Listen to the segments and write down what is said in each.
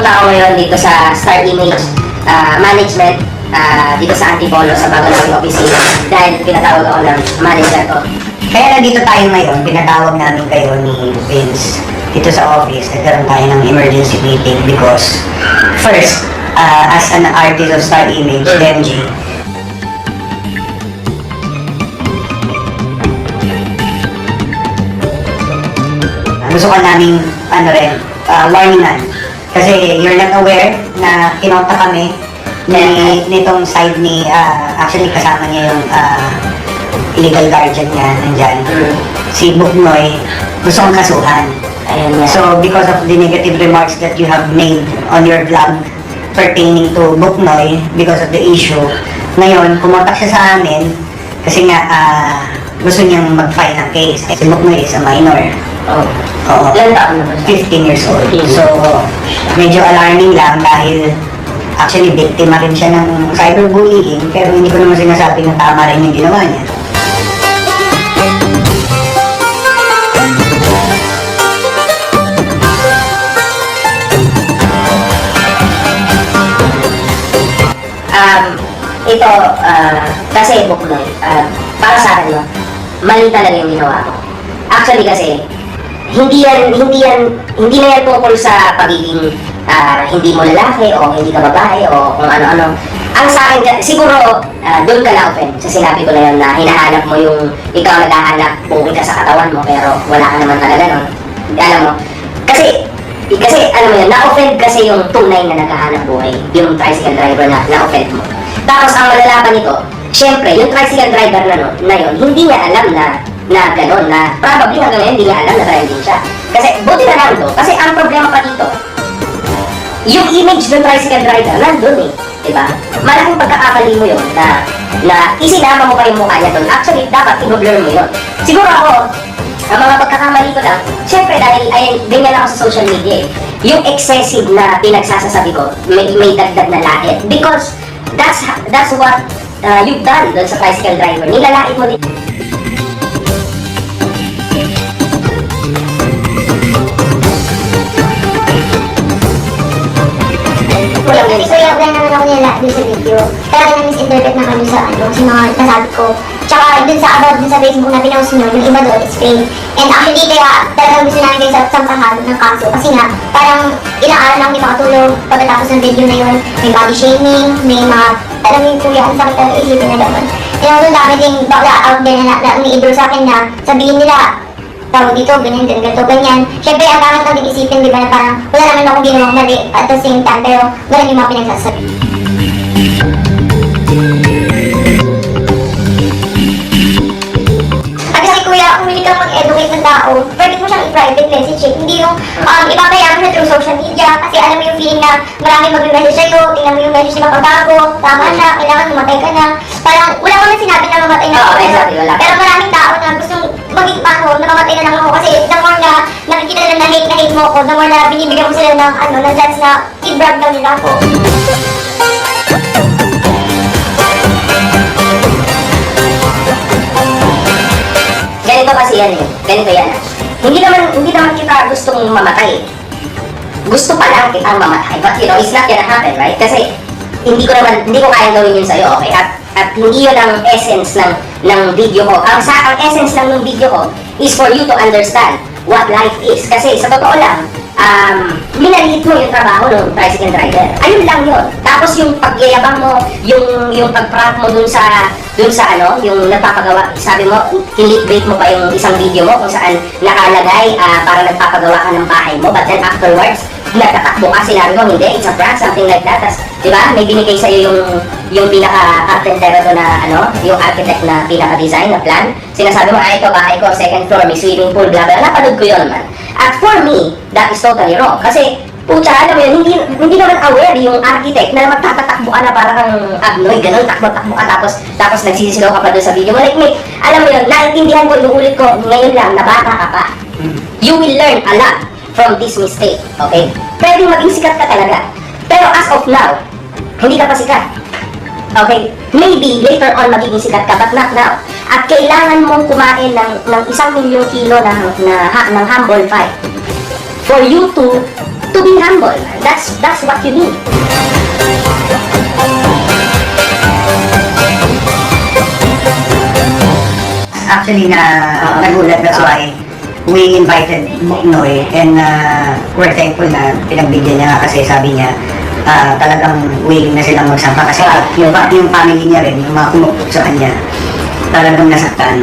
Pupunta ako ngayon dito sa Star Image Management, dito sa Antipolo, sa bago ng opisina, dahil pinatawag ako ng manager ko. Kaya nandito tayo ngayon, pinatawag namin kayo ni Vince dito sa office. Nagkaroon tayo ng emergency meeting because first, as an artist of Star Image, MG, gusto ka naming warningan. Kasi you're not aware na kinonta kami nitong side ni, actually kasama niya yung illegal guardian niya, nandyan. Si Buknoy, gusto kong kasuhan. Ayun nga. So, because of the negative remarks that you have made on your vlog pertaining to Buknoy, because of the issue, ngayon, pumunta siya sa amin kasi nga gusto niyang mag-file ng case. Si Buknoy is a minor. Oh. Oo. Ilan taon na ba siya? 15 years old. So, medyo alarming lang dahil actually biktima rin siya ng cyberbullying, pero hindi ko naman sinasabi na tama rin yung ginawa niya. Ito, kasi Buknoy, para sa akin, no, mali talaga yung ginawa mo. Actually kasi, hindi na yan tungkol sa pagiging hindi mo lalaki o hindi ka babae o kung ano-ano. Ang sa akin, siguro doon ka na-open sa sinabi ko na yun na hinahanap mo yung ikaw naghahanap bukid ka sa katawan mo pero wala ka naman talaga nun. Alam mo, kasi alam mo yun, na-offend kasi yung tunay na naghahanap buhay, yung tricycle driver na na-offend mo. Tapos ang malala pa nito, syempre, yung tricycle driver na yun, hindi niya alam na gano'n, na probably hanggang ngayon hindi niya alam na trending siya. Kasi buti na lang to, kasi ang problema pa dito, yung image ng tricycle driver, nandun eh, diba? Malaking pagkakamali mo yun na isinama mo pa yung mukha niya doon. Actually, dapat i-blur mo yun. Siguro ako, ang mga pagkakamali ko lang, syempre dahil ganyan ako sa social media eh, yung excessive na pinagsasasabi ko, may dagdag na lait. Because that's what you've done doon sa tricycle driver. Nilalait mo din. So yung naman ako nila dun sa video. Talaga na-misinterpret na kami sa mga nasabi ko. Tsaka dun sa Facebook na pinost nyo, yung iba doon, it's fake. And actually kaya talagang gusto namin kayo sampahan ng kaso. Kasi nga, parang ilang araw lang hindi makatulog pagkatapos ng video na yun. May body shaming, may mga, alam mo yung kuya, ang sakit talaga isipin na naman. And also dami ding bakla out there na umiidol sa akin na sabihin nila, tawag dito, ganyan, ganyan. Siyempre, ang gamit ng isipin, di ba, na parang wala naman akong ginawang mali at the same time, pero ganun yung mga pinagsasabi. At kasi kuya, kung hindi ka mag-educate ng tao, pwede mo siyang i-private message eh. Hindi yung ipapayaan mo na through social media kasi alam mo yung feeling na marami mag-message sa'yo, tingnan mo yung message na pagbago, tama na, kailangan mamatay ka na. Parang wala ko na sinabi na mamatay na ako, pero maraming tao na gustong maging paano, namamatay na lang ako kasi the more na nakikita nila na hate mo ako, the more na binibigyan mo sila ng na chance na i-brag daw nila ako. Ganito kasi yan eh. Ganito yan. Hindi naman kita gustong mamatay. Gusto pa lang kitang mamatay. But you know, it's not gonna happen, right? Kasi hindi ko kayang gawin yun sa'yo, okay? At hindi yun ang essence ng video ko. Ang essence lang ng video ko is for you to understand what life is. Kasi sa totoo lang, minaliit mo yung trabaho ng tricycle driver. Ayun lang yun. Tapos yung pagyayabang mo, yung pag-prank mo dun sa yung nagpapagawa, sabi mo, clickbait mo pa yung isang video mo kung saan nakalagay para nagpapagawa ka ng bahay mo, but then afterwards, nagtatakbo ka, sinabi mo, hindi, it's a prank, something like that. Tapos, di ba, may binigay sa'yo yung pinaka-carpentero doon na, yung architect na pinaka-design na plan. Sinasabi mo, ito, bahay ko, second floor, may swimming pool, blah, blah, napanood ko yun, man. At for me, that is totally wrong. Kasi, pucha, alam mo yun, hindi naman aware yung architect na magtatatakbo ka na parang kang abnoy, ganun, takbo-takbo ka, tapos nagsisigaw ka pa doon sa video mo. Like, alam mo yun, naintindihan ko, inuulit ko, ngayon lang, nabata ka pa. You will learn a lot from this mistake, okay? Pwedeng maging sikat ka talaga. Pero as of now, hindi ka pa sikat. Okay? Maybe later on magiging sikat ka, but not now. At kailangan mong kumain ng 1 milyong kilo ng humble pie for you to to be humble. That's what you need. Actually, nagulat, that's why we invited Noy, and we're thankful na pinagbigyan niya kasi sabi niya talagang willing na silang magsama kasi yung family niya rin, yung mga kumupot sa kanya, talagang nasaktan.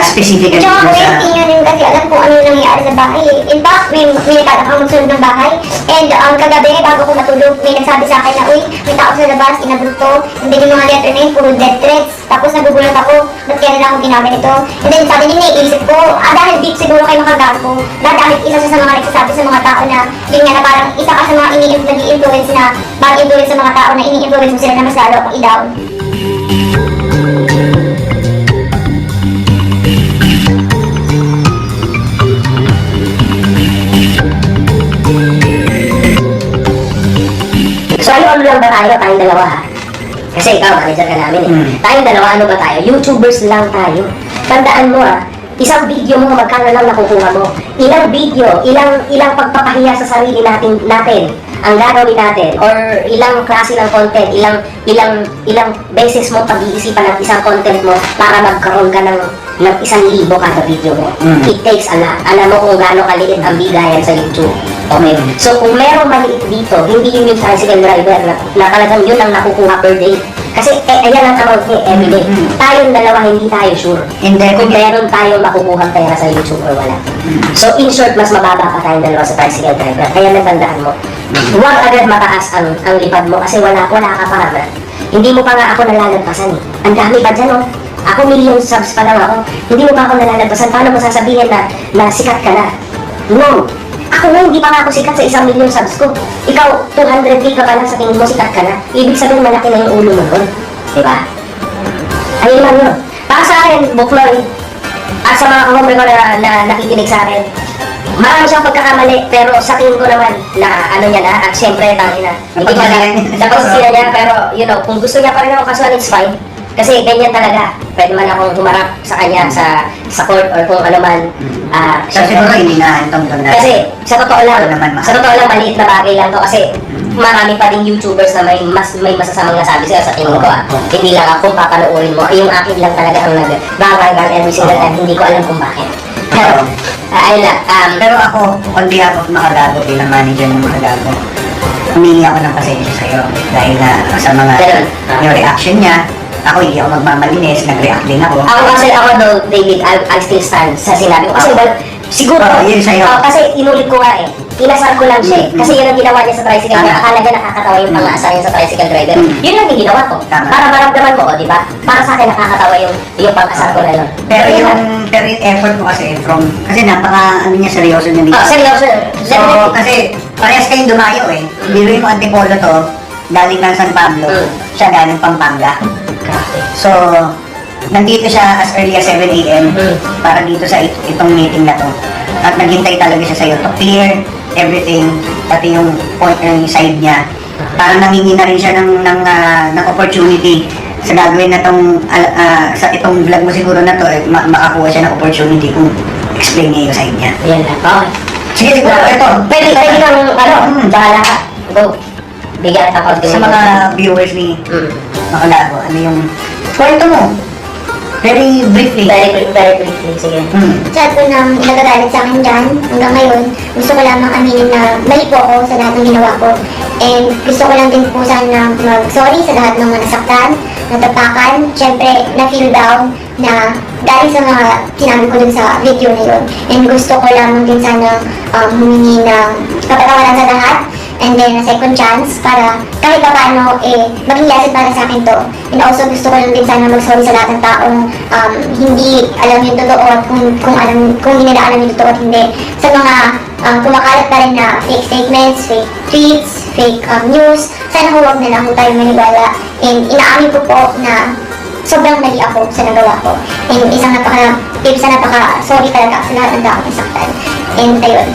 Specifically Tsaka sa... waiting yun rin kasi alam kung ano yung nangyayari sa bahay. In fact, may nagtatakang magsunod ng bahay. And kagabi, bago ko matulog, may nagsabi sa akin na, uy, may tao sa labas, inabruto. And then yung mga letter na yun, puro death threats. Tapos nagugulat ako, ba't kaya nila akong ginamit ito? And then sabi nila, iisip ko, dahil deep siguro kayo makagago. Dahil isa siya sa mga nagsasabi sa mga tao na, yun nga na parang isa ka sa mga nag-i-influence na, mag-influence sa mga tao na ini-influence mo sila na mas lalo akong i-down. So ano lang ba tayo? Tayong dalawa ha? Kasi ikaw, manager ka namin eh. Tayong dalawa, ano ba tayo? YouTubers lang tayo. Tandaan mo isang video mo, magkano lang nakukuha mo. Ilang video, ilang pagpapahiya sa sarili natin ang gagawin natin, or ilang klase ng content, ilang beses mo pag-iisipan ng isang content mo para magkaroon ka ng 1,000 kada video mo. It takes a lot. Alam mo kung gaano kaliit ang bigayan sa YouTube. Okay? So kung merong maliit dito, hindi yun yung tricycle driver na talagang yun ang nakukuha per day. Kasi ayan ang amount niya everyday. Tayong dalawa, hindi tayo sure. Hindi, Kung meron tayong makukuha pera sa YouTube or wala. So in short, mas mababa pa tayong dalawa sa tricycle driver. Kaya natandaan mo. Huwag agad mataas ang lipad mo kasi wala ka pa naman. Hindi mo pa nga ako nalalagpasan eh. Ang dami pa dyan oh. Ako million subs pa lang ako. Hindi mo pa ako nalalagpasan. Paano mo sasabihin na sikat ka na? No. Ako nga, hindi pa nga ako sikat sa 1 million subs ko. Ikaw, 200k ka pa lang sa tingin mo, sikat ka na. Ibig sabihin, malaki na yung ulo mo nun. Diba? Ayun lang yun. Para sa akin, Bukloy, at sa mga kahombre ko na nakikinig sa akin, marami siyang pagkakamali, pero sa tingin ko naman na ano niya na, at syempre, tangin na. Hindi ko alam, napasasira niya, pero you know, kung gusto niya pa rin ako kasuhan, it's fine. Kasi ganyan talaga. Pwede man akong humarap sa kanya sa court or kung ano man. So siguro hindi na itong ganda. Kasi sa totoo lang, naman, maliit na bagay lang to kasi marami pa rin YouTubers na may masasamang nasabi sila sa tingin ko Hindi lang ako papanoorin mo. Yung akin lang talaga ang nag-babagan every single time. Hindi ko alam kung bakit. Pero, ayun lang. Pero ako, on behalf of Makagago, bilang manager ng Makagago, humingi ako ng pasensya sa'yo dahil na sa mga yung reaction niya. Ako hindi ako magmamalinis, nag-react din ako. Ako though, David, I'll still stand sa sinabi ko. Kasi siguro, yun sa'yo. Kasi inulit ko nga inasar ko lang siya Kasi yun ang ginawa niya sa tricycle driver. Akala niya nakakatawa yung pang-aasar niya sa tricycle driver. Yun lang yung ginawa ko. Para maramdaman mo, di ba? Para sa akin nakakatawa yung pang-asar ko na yun. Pero yung effort mo kasi kasi napaka seryoso niya dito. Seryoso. So, kasi parehas kayong dumayo eh. Biruin mo Antipolo to, galing ng San Pablo, siya galing Pampanga. So, nandito siya as early as 7 a.m. para dito sa itong meeting na to. At naghintay talaga siya sa'yo to clear everything, pati yung point yung side niya. Parang nangingi na rin siya ng opportunity sa gagawin na sa itong vlog mo siguro na to, makakuha siya ng opportunity kung explain niya yung side niya. Yan lang. Okay. Sige, siguro, ito. Pwede kang, bahala ka. Go. Bigyan kita konti. Sa mga viewers ni Makagago, ano yung kwento mo? Very briefly. Very briefly, sige. Chat ko nang nagagalit sa akin dyan. Hanggang ngayon, gusto ko lamang aminin na mali po ako sa lahat ng ginawa ko. And gusto ko lang din po sana mag-sorry sa lahat ng mga nasaktan, natapakan. Siyempre, na-feel down na dahil sa mga sinabi ko dun sa video na yun. And gusto ko lamang din sana humingi ng kapatawaran sa lahat. And then, a second chance para kahit pa paano, maging lesson para sa akin to. And also, gusto ko lang din sana mag-sorry sa lahat ng taong hindi alam yung totoo at kung hindi nila alam yung totoo at hindi. Sa mga kumakalat pa rin na fake statements, fake tweets, fake news, sana huwag na lang tayo maniwala. And inaamin ko po na sobrang mali ako sa nagawa ko. And isang napaka-sorry talaga sa lahat ng taong nasaktan. And ayun.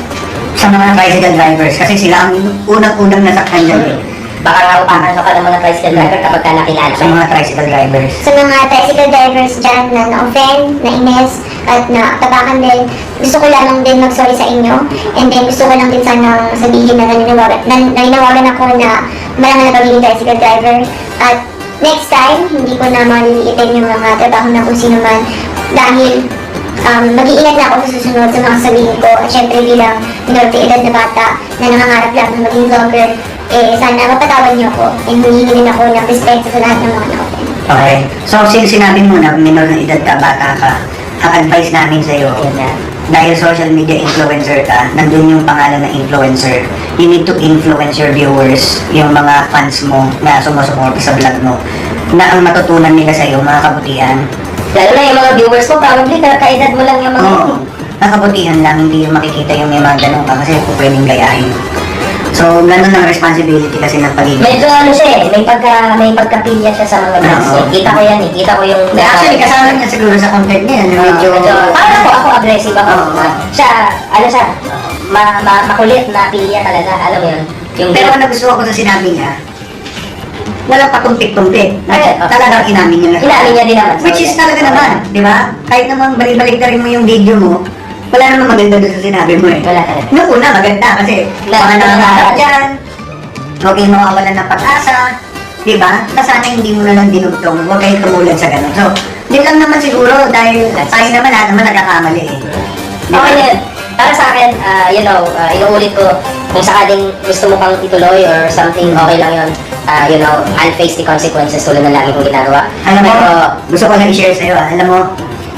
Sa mga tricycle drivers, kasi sila ang unang-unang nasaktan dyan. Baka naupakan ka pa ng mga tricycle driver kapag ka nakilala. Sa mga tricycle drivers. Sa mga tricycle drivers dyan na na-offend, nainis, at na tapakan din. Gusto ko lang din mag-sorry sa inyo. And then gusto ko lang din sana sabihin na naninawagan ako na malangan na pagiging tricycle driver. At next time, hindi ko na maliliitin yung mga trabaho na kung sino man. Dahil mag-iingat na ako sa susunod sa mga sabihin ko. At syempre bilang minority edad na bata na nangangarap lang na maging vlogger, sana mapatawad niyo ako. And humingi din ako ng respeto sa lahat ng mga natin. Okay. So, since sinabi mo na minor na edad ka, bata ka, ang advice namin sa'yo, dahil social media influencer ka, nandun yung pangalan na influencer, you need to influence your viewers, yung mga fans mo na sumusuporta sa vlog mo, na ang matutunan nila sa'yo, mga kabutihan. Lalo na yung mga viewers ko, probably kaedad mo lang yung mga Oo. Ang kabutihan lang, hindi yung makikita yung may mga ganun ka kasi pwedeng gayahin. So, ganun ang responsibility kasi ng pagiging. Medyo ano siya may pagkapilya siya sa mga vlogs. Oo. Kita ko yan kita ko yung... Actually, kasama niya siguro sa content niya, medyo... Parang ako aggressive ako. Oo. Siya, makulit na pilya talaga, alam mo yun. Yung Pero ang nagustuhan ko sa sinabi niya, walang patumpik-tumpik. Ay, Talagang inamin niya. Inamin niya din naman. Which is talaga naman, di ba? Kahit naman balik-balik na rin mo yung video mo, wala namang maganda doon sa sinabi mo eh. Wala talaga. Noong una, maganda kasi baka nangangarap dyan, huwag kayong mawawalan ng pag-asa, di ba? Na sana hindi mo na lang dinugtong, huwag kayong tumulad sa ganun. So, din lang naman siguro dahil tayo naman lahat naman nagkakamali eh. Di ba? Okay yun. Para sa akin, inuulit ko, kung sakaling gusto mo pang ituloy or something, okay lang yun. I'll face the consequences tulad ng lagi kong ginagawa. Alam mo, Pero, gusto ko lang i-share sa'yo alam mo,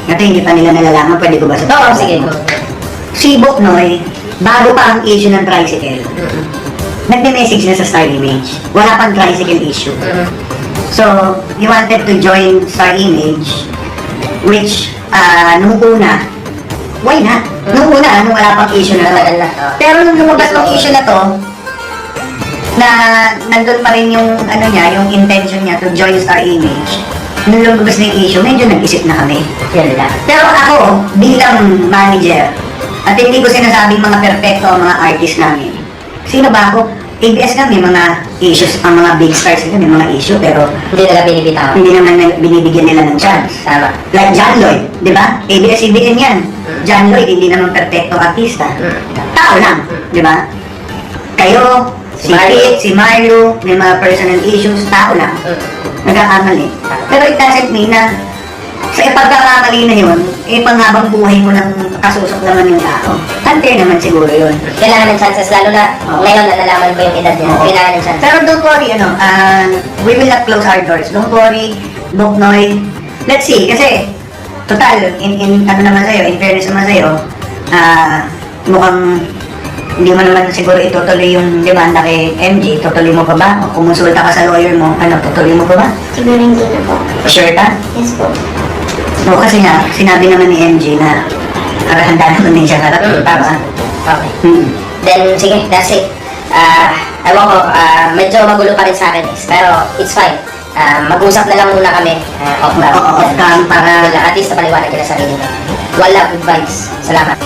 ito hindi pa nila nalalaman, pwede ko ba sa oo, sige. Si Boknoy, bago pa ang issue ng tricycle, nagme-message na sa Star Image. Wala pang tricycle issue. So, he wanted to join Star Image, which, nung una, why not? Nung una, nung wala pang issue na to. Matagal na. Pero nung lumabas tong issue na to, na nandun pa rin yung, yung intention niya to join Star Image, nung lumabas na yung issue, medyo nag-isip na kami. Yan lang. Pero ako, bilang manager, at hindi ko sinasabing mga perfecto ang mga artist namin. Sino ba ako? ABS kami, mga issues, ang mga big stars nila, may mga issue, pero Hindi nila binibitaw. hindi naman binibigyan nila ng chance. Tama. Like John Lloyd, di ba? ABS-CBN yan. John Lloyd, hindi naman perfecto artista. Tao lang, di ba? Kayo, si Mario. Pete, si Mario, may mga personal issues, tao lang. Nagkakamali. Pero it doesn't mean na sa ipagkakamali na yun, panghabang buhay mo ng kasusok naman yung tao. Unfair naman siguro yun. Kailangan ng chances, lalo na Oo. ngayon na nalaman ko yung edad niya. Oo. Kailangan ng chances. Pero don't worry, we will not close our doors. Don't worry, Boknoy. Let's see, kasi, total, ano naman sa'yo, in fairness naman sa'yo, mukhang hindi mo naman siguro itutuloy yung demanda kay MJ. Tutuloy mo pa ba? O kumonsulta ka sa lawyer mo, tutuloy mo pa ba? Siguro hindi na po. Sure ka? Yes po. No, kasi nga, sinabi naman ni MJ na handa naman din siya harapin. Tama? Okay. Hmm. Then, sige, that's it. Ewan ko, medyo magulo pa rin sa akin. Pero, it's fine. Mag-usap na lang muna kami. Off cam. Oo, off cam, para- At least napaliwanag ka na sarili mo. Wala, good vibes. Salamat.